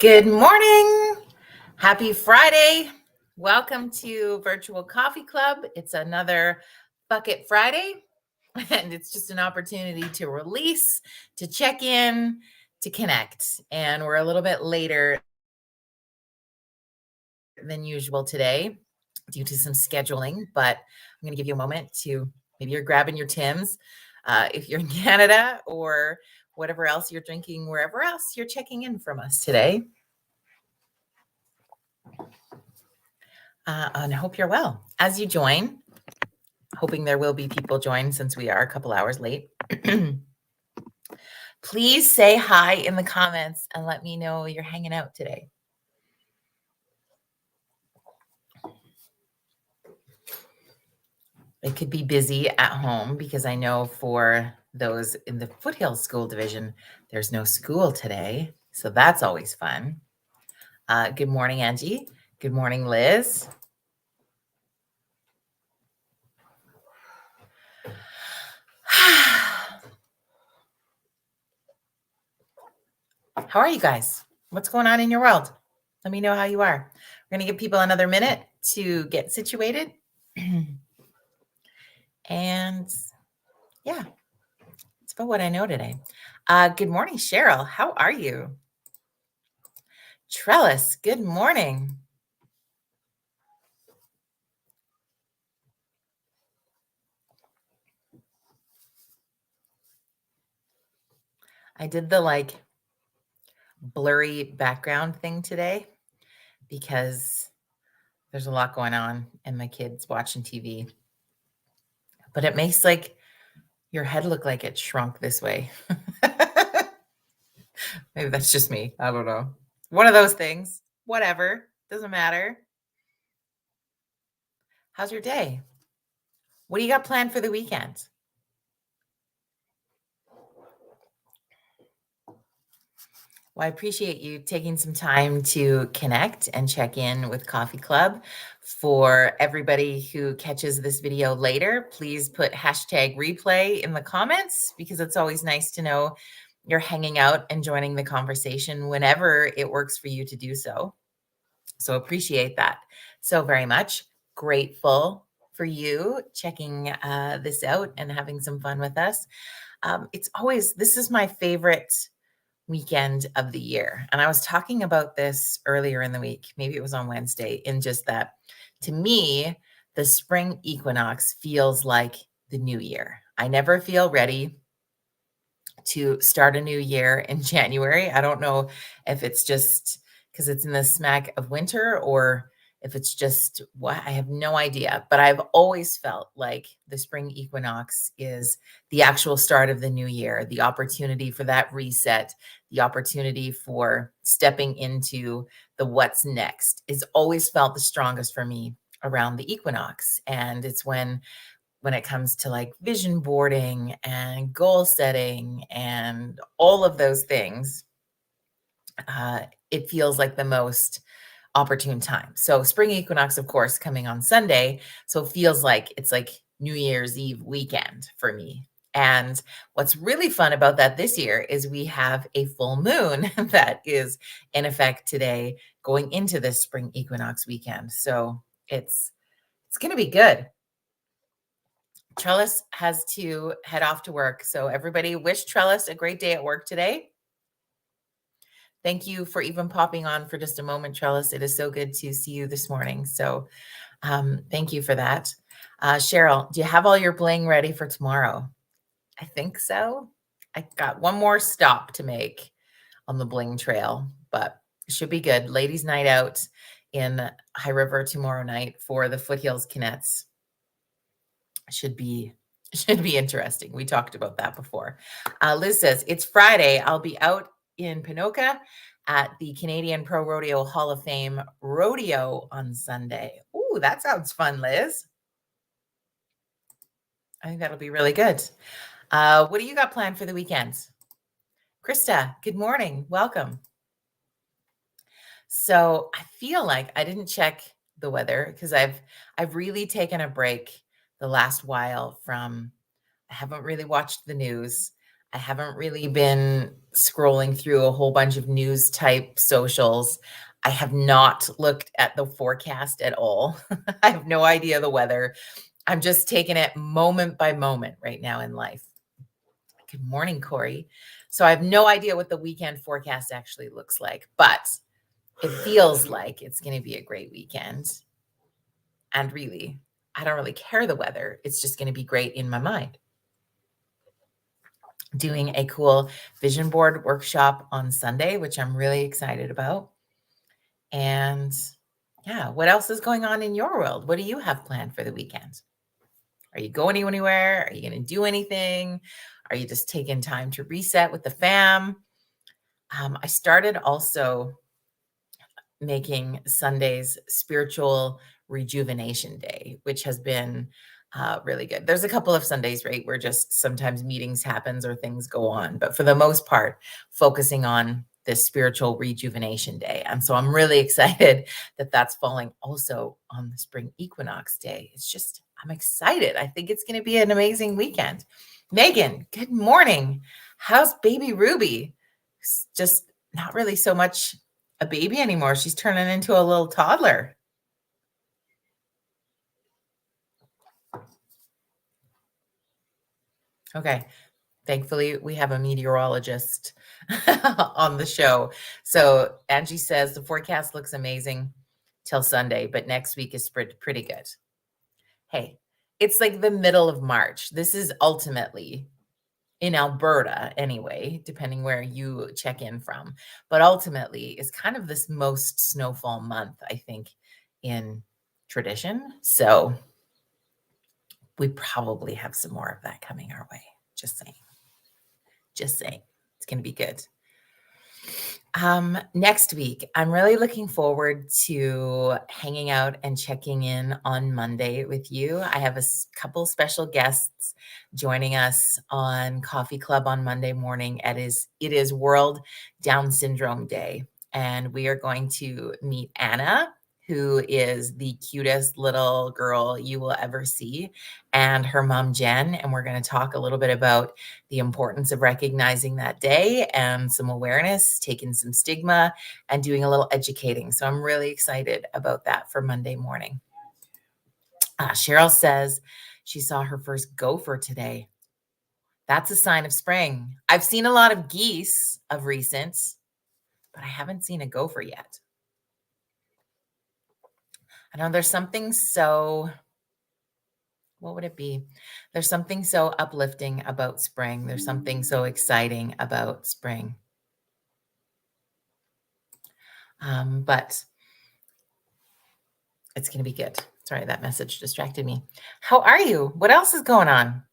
Good morning. Happy Friday. Welcome to Virtual Coffee Club. It's another Bucket Friday, and it's just an opportunity to release, to check in, to connect. And we're a little bit later than usual today due to some scheduling, but I'm going to give you a moment to maybe you're grabbing your Tims if you're in Canada or whatever else you're drinking, wherever else you're checking in from us today. And I hope you're well. As you join, hoping there will be people join since we are a couple hours late. Please say hi in the comments and let me know you're hanging out today. It could be busy at home because I know for those in the Foothills School Division, there's no school today. So that's always fun. Good morning, Angie. Good morning, Liz. How are you guys? What's going on in your world? Let me know how you are. We're going to give people another minute to get situated. And yeah, it's about what I know today. Good morning, Cheryl. How are you? Trellis, good morning. I did the blurry background thing today because there's a lot going on and my kids watching TV. But it makes your head look like it shrunk this way. Maybe that's just me. I don't know. One of those things. Whatever. Doesn't matter. How's your day? What do you got planned for the weekend? Well, I appreciate you taking some time to connect and check in with Coffee Club. For everybody who catches this video later, please put hashtag replay in the comments because it's always nice to know you're hanging out and joining the conversation whenever it works for you to do so. So appreciate that so very much. Grateful for you checking this out and having some fun with us. This is my favorite weekend of the year. And I was talking about this earlier in the week, maybe it was on Wednesday, in just that to me, the spring equinox feels like the new year. I never feel ready to start a new year in January. I don't know if it's just because it's in the smack of winter or if it's just what I have no idea, but I've always felt like the spring equinox is the actual start of the new year, the opportunity for that reset, the opportunity for stepping into the what's next is always felt the strongest for me around the equinox. And it's when it comes to vision boarding and goal setting and all of those things, it feels like the most opportune time. So spring equinox, of course, coming on Sunday. So it feels like it's like New Year's Eve weekend for me. And what's really fun about that this year is we have a full moon that is in effect today going into this spring equinox weekend. So it's going to be good. Trellis has to head off to work. So everybody wish Trellis a great day at work today. Thank you for even popping on for just a moment, Trellis. It is so good to see you this morning. So thank you for that. Cheryl, do you have all your bling ready for tomorrow? I think so. I got one more stop to make on the bling trail, but it should be good. Ladies' night out in High River tomorrow night for the Foothills Kinettes. Should be interesting. We talked about that before. Liz says, it's Friday. I'll be out in Pinoca at the Canadian Pro Rodeo Hall of Fame Rodeo on Sunday. Ooh, that sounds fun, Liz. I think that'll be really good. What do you got planned for the weekend? Krista, good morning. Welcome. So I feel like I didn't check the weather because I've really taken a break the last while from, I haven't really watched the news. I haven't really been scrolling through a whole bunch of news type socials. I have not looked at the forecast at all. I have no idea the weather. I'm just taking it moment by moment right now in life. Good morning, Corey. So I have no idea what the weekend forecast actually looks like, but it feels like it's going to be a great weekend. And really, I don't really care the weather. It's just going to be great in my mind. Doing a cool vision board workshop on Sunday, which I'm really excited about. And yeah, what else is going on in your world? What do you have planned for the weekend? Are you going anywhere? Are you going to do anything? Are you just taking time to reset with the fam? I started also making Sundays spiritual rejuvenation day, which has been really good. There's a couple of Sundays, right, where just sometimes meetings happens or things go on, but for the most part, focusing on this spiritual rejuvenation day. And so I'm really excited that that's falling also on the spring equinox day. It's just, I'm excited. I think it's going to be an amazing weekend. Megan, good morning. How's baby Ruby? Just not really so much a baby anymore. She's turning into a little toddler. Okay. Thankfully, we have a meteorologist on the show. So Angie says the forecast looks amazing till Sunday, but next week is pretty good. Hey, it's like the middle of March. This is ultimately in Alberta anyway, depending where you check in from. But ultimately, it's kind of this most snowfall month, I think, in tradition. So we probably have some more of that coming our way. Just saying. Just saying. It's going to be good. Next week, I'm really looking forward to hanging out and checking in on Monday with you. I have a couple special guests joining us on Coffee Club on Monday morning. It is World Down Syndrome Day, and we are going to meet Anna, who is the cutest little girl you will ever see, and her mom, Jen. And we're going to talk a little bit about the importance of recognizing that day and some awareness, taking some stigma, and doing a little educating. So I'm really excited about that for Monday morning. Cheryl says she saw her first gopher today. That's a sign of spring. I've seen a lot of geese of recent, but I haven't seen a gopher yet. I know there's something so, what would it be? There's something so uplifting about spring. There's something so exciting about spring. But it's going to be good. Sorry, that message distracted me. How are you? What else is going on?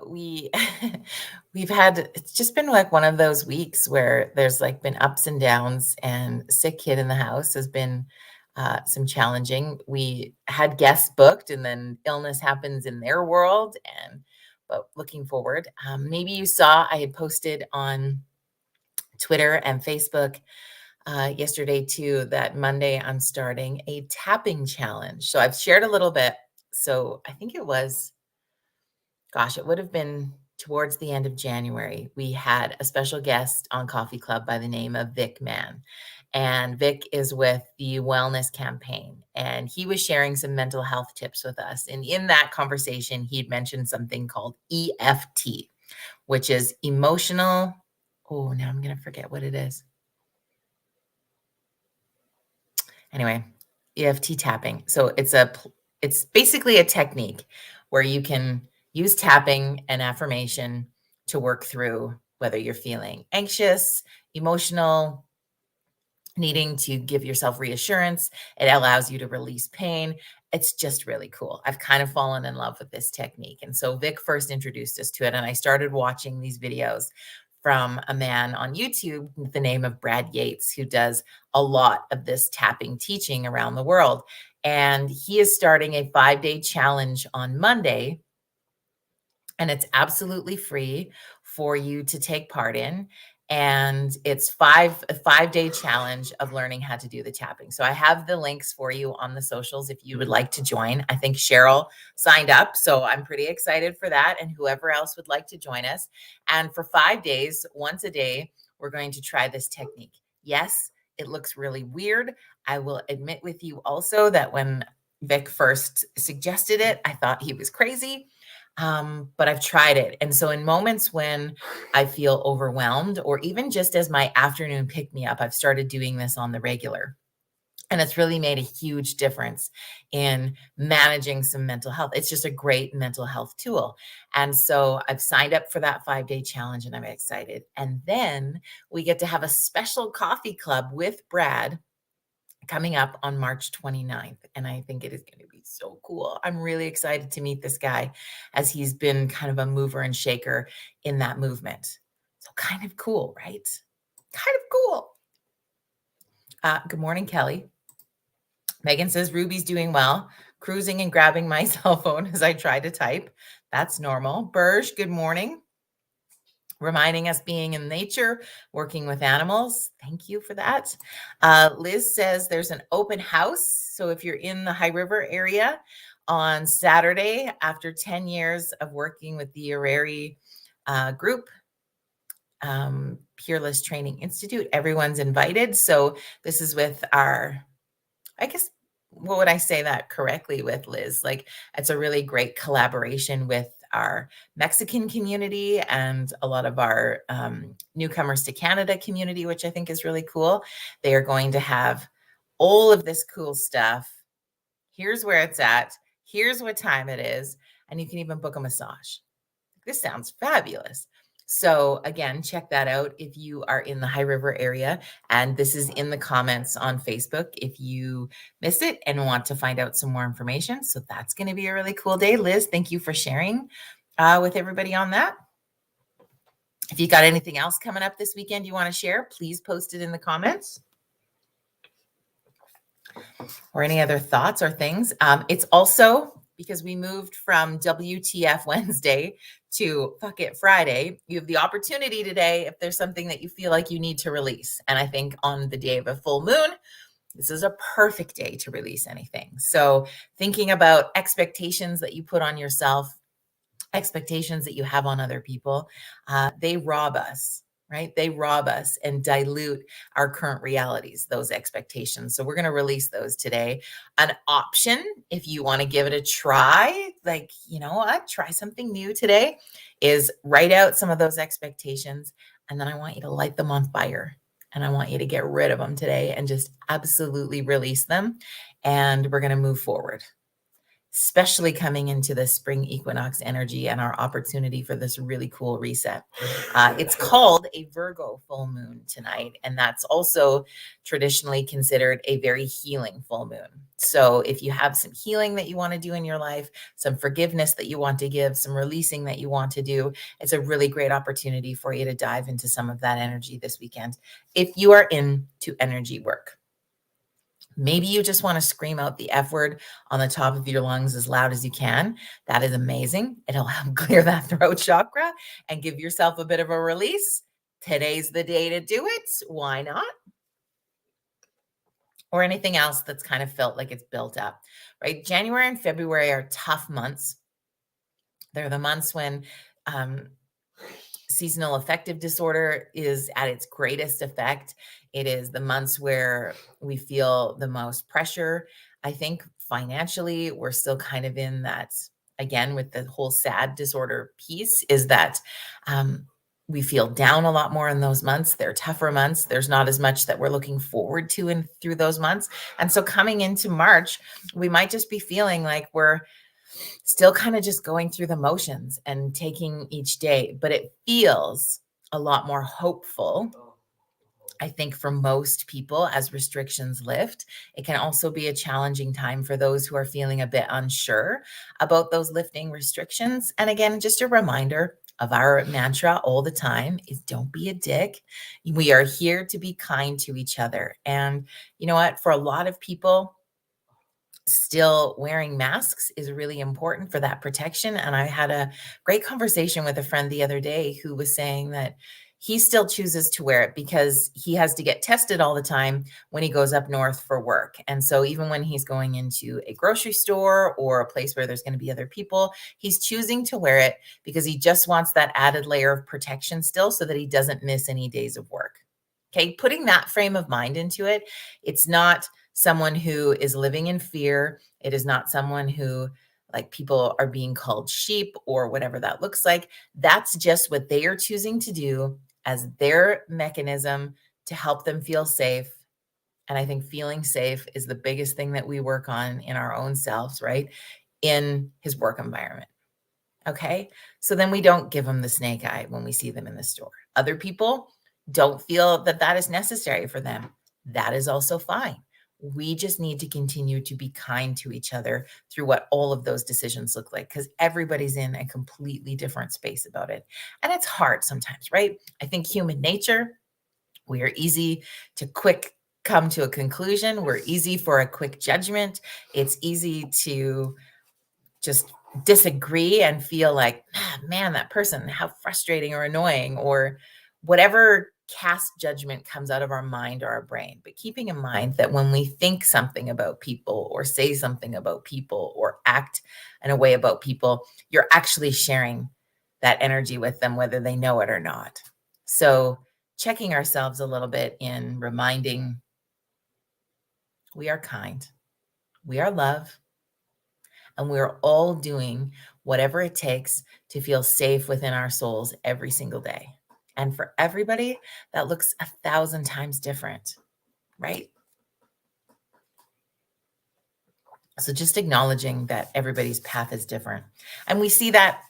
We we've had, it's just been like one of those weeks where there's like been ups and downs, and sick kid in the house has been some challenging. We had guests booked, and then illness happens in their world. But looking forward, maybe you saw I had posted on Twitter and Facebook yesterday too, that Monday I'm starting a tapping challenge. So I've shared a little bit. So I think it was, gosh, it would have been towards the end of January. We had a special guest on Coffee Club by the name of Vic Mann. And Vic is with the Wellness Campaign. And he was sharing some mental health tips with us. And in that conversation, he'd mentioned something called EFT, which is emotional. Oh, now I'm going to forget what it is. Anyway, EFT tapping. So it's basically a technique where you can use tapping and affirmation to work through whether you're feeling anxious, emotional, needing to give yourself reassurance. It allows you to release pain. It's just really cool. I've kind of fallen in love with this technique. And so Vic first introduced us to it, and I started watching these videos from a man on YouTube with the name of Brad Yates, who does a lot of this tapping teaching around the world. And he is starting a 5-day challenge on Monday, and it's absolutely free for you to take part in. and it's a 5-day challenge of learning how to do the tapping. So I have the links for you on the socials if you would like to join. I think Cheryl signed up, so I'm pretty excited for that, and whoever else would like to join us. And for 5 days, once a day, we're going to try this technique. Yes, it looks really weird. I will admit with you also that when Vic first suggested it, I thought he was crazy. But I've tried it. And so in moments when I feel overwhelmed, or even just as my afternoon pick me up, I've started doing this on the regular. And it's really made a huge difference in managing some mental health. It's just a great mental health tool. And so I've signed up for that 5-day challenge and I'm excited. And then we get to have a special coffee club with Brad coming up on March 29th. And I think it is going to be so cool. I'm really excited to meet this guy, as he's been kind of a mover and shaker in that movement. So kind of cool, right? Kind of cool. Good morning, Kelly. Megan says Ruby's doing well, cruising and grabbing my cell phone as I try to type. That's normal. Burge, good morning. Reminding us being in nature, working with animals. Thank you for that. Liz says there's an open house. So if you're in the High River area on Saturday, after 10 years of working with the Arari group, Peerless Training Institute, everyone's invited. So this is with our, I guess, what would I say that correctly with, Liz? Like, it's a really great collaboration with our Mexican community and a lot of our newcomers to Canada community, which I think is really cool. They are going to have all of this cool stuff. Here's where it's at. Here's what time it is. And you can even book a massage. This sounds fabulous. So again, check that out if you are in the High River area. And this is in the comments on Facebook if you miss it and want to find out some more information. So that's going to be a really cool day. Liz, thank you for sharing with everybody on that. If you got anything else coming up this weekend you want to share, please post it in the comments. Or any other thoughts or things. It's also, because we moved from WTF Wednesday to Fuck It Friday, you have the opportunity today, if there's something that you feel like you need to release. And I think on the day of a full moon, this is a perfect day to release anything. So thinking about expectations that you put on yourself, expectations that you have on other people, they rob us. Right? They rob us and dilute our current realities, those expectations. So we're going to release those today. An option, if you want to give it a try, like, you know what, try something new today, is write out some of those expectations. And then I want you to light them on fire. And I want you to get rid of them today and just absolutely release them. And we're going to move forward, especially coming into the spring equinox energy and our opportunity for this really cool reset. It's called a Virgo full moon tonight, and that's also traditionally considered a very healing full moon. So if you have some healing that you want to do in your life, some forgiveness that you want to give, some releasing that you want to do, it's a really great opportunity for you to dive into some of that energy this weekend if you are into energy work. Maybe you just want to scream out the F word on the top of your lungs as loud as you can. That is amazing. It'll help clear that throat chakra and give yourself a bit of a release. Today's the day to do it. Why not? Or anything else that's kind of felt like it's built up, right? January and February are tough months. They're the months when seasonal affective disorder is at its greatest effect. It is the months where we feel the most pressure. I think financially, we're still kind of in that, again, with the whole sad disorder piece, is that we feel down a lot more in those months. They're tougher months. There's not as much that we're looking forward to in through those months. And so coming into March, we might just be feeling like we're still kind of just going through the motions and taking each day, but it feels a lot more hopeful, I think, for most people as restrictions lift. It can also be a challenging time for those who are feeling a bit unsure about those lifting restrictions. And again, just a reminder of our mantra all the time is don't be a dick. We are here to be kind to each other. And you know what? For a lot of people, still wearing masks is really important for that protection. And I had a great conversation with a friend the other day who was saying that, he still chooses to wear it because he has to get tested all the time when he goes up north for work. And so even when he's going into a grocery store or a place where there's going to be other people, he's choosing to wear it because he just wants that added layer of protection still so that he doesn't miss any days of work. Okay, putting that frame of mind into it, it's not someone who is living in fear. It is not someone who, like, people are being called sheep or whatever that looks like. That's just what they are choosing to do as their mechanism to help them feel safe. And I think feeling safe is the biggest thing that we work on in our own selves, right? In his work environment. Okay. So then we don't give them the snake eye when we see them in the store. Other people don't feel that that is necessary for them. That is also fine. We just need to continue to be kind to each other through what all of those decisions look like, because everybody's in a completely different space about it. And it's hard sometimes, right? I think human nature, we are easy to quick come to a conclusion. We're easy for a quick judgment. It's easy to just disagree and feel like, "Ah, man, that person, how frustrating or annoying," or whatever cast judgment comes out of our mind or our brain. But keeping in mind that when we think something about people or say something about people or act in a way about people, you're actually sharing that energy with them, whether they know it or not. So checking ourselves a little bit in reminding we are kind, we are love, and we're all doing whatever it takes to feel safe within our souls every single day. And for everybody, that looks 1,000 times different, right? So just acknowledging that everybody's path is different. And we see that,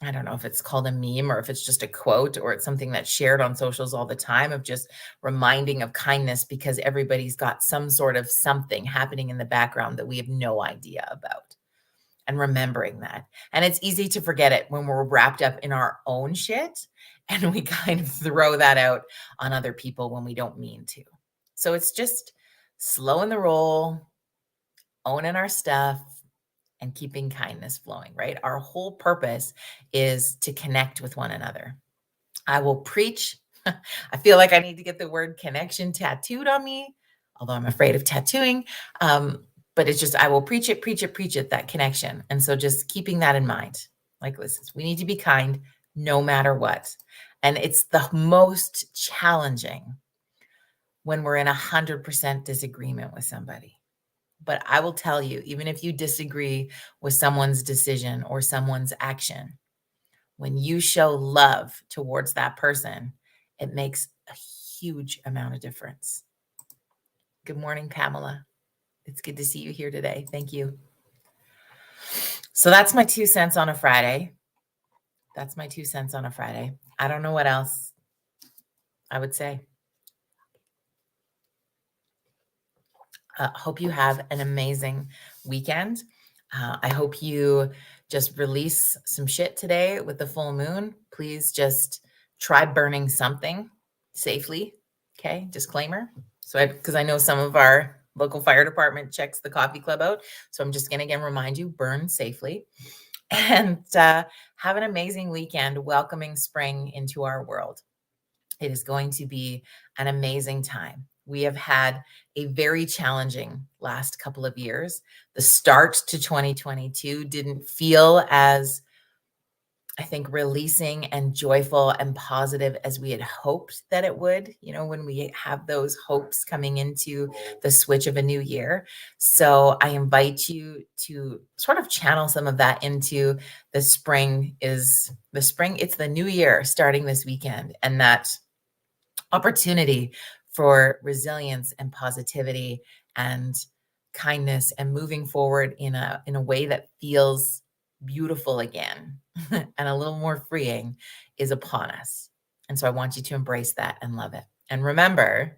I don't know if it's called a meme or if it's just a quote or it's something that's shared on socials all the time, of just reminding of kindness because everybody's got some sort of something happening in the background that we have no idea about. And remembering that. And it's easy to forget it when we're wrapped up in our own shit and we kind of throw that out on other people when we don't mean to. So it's just slowing the roll, owning our stuff, and keeping kindness flowing, right? Our whole purpose is to connect with one another. I will preach. I feel like I need to get the word connection tattooed on me, although I'm afraid of tattooing. But it's just, I will preach it, preach it, preach it, that connection. And so just keeping that in mind. Like, listen, we need to be kind no matter what. And it's the most challenging when we're in 100% disagreement with somebody. But I will tell you, even if you disagree with someone's decision or someone's action, when you show love towards that person, it makes a huge amount of difference. Good morning, Pamela. It's good to see you here today. Thank you. So that's my 2 cents on a Friday. That's my 2 cents on a Friday. I don't know what else I would say. Hope you have an amazing weekend. I hope you just release some shit today with the full moon. Please just try burning something safely. Okay, disclaimer. So, because I know some of our local fire department checks the coffee club out. So I'm just going to again remind you, burn safely. And have an amazing weekend welcoming spring into our world. It is going to be an amazing time. We have had a very challenging last couple of years. The start to 2022 didn't feel as, I think, releasing and joyful and positive as we had hoped that it would, when we have those hopes coming into the switch of a new year. So I invite you to sort of channel some of that into the spring. It's the new year starting this weekend, and that opportunity for resilience and positivity and kindness and moving forward in a way that feels beautiful again and a little more freeing is upon us. And so I want you to embrace that and love it. And remember,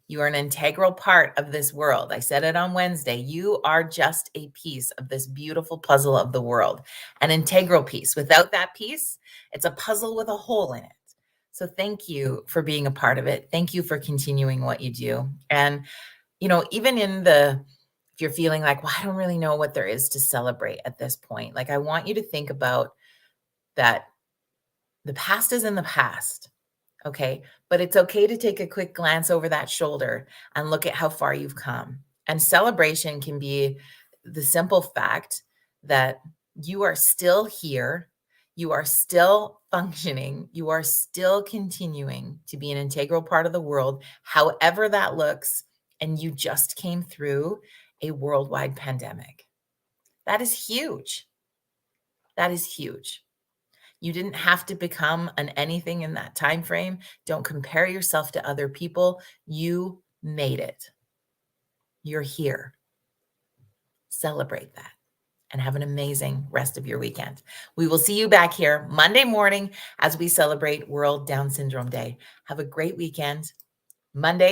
you are an integral part of this world. I said it on Wednesday. You are just a piece of this beautiful puzzle of the world, an integral piece. Without that piece, it's a puzzle with a hole in it. So thank you for being a part of it. Thank you for continuing what you do. And, even if you're feeling like, well, I don't really know what there is to celebrate at this point, like, I want you to think about that the past is in the past. Okay. But it's okay to take a quick glance over that shoulder and look at how far you've come. And celebration can be the simple fact that you are still here, you are still functioning, you are still continuing to be an integral part of the world, however that looks, and you just came through a worldwide pandemic. That is huge. That is huge. You didn't have to become an anything in that time frame. Don't compare yourself to other people. You made it. You're here. Celebrate that and have an amazing rest of your weekend. We will see you back here Monday morning as we celebrate World Down Syndrome Day. Have a great weekend. Monday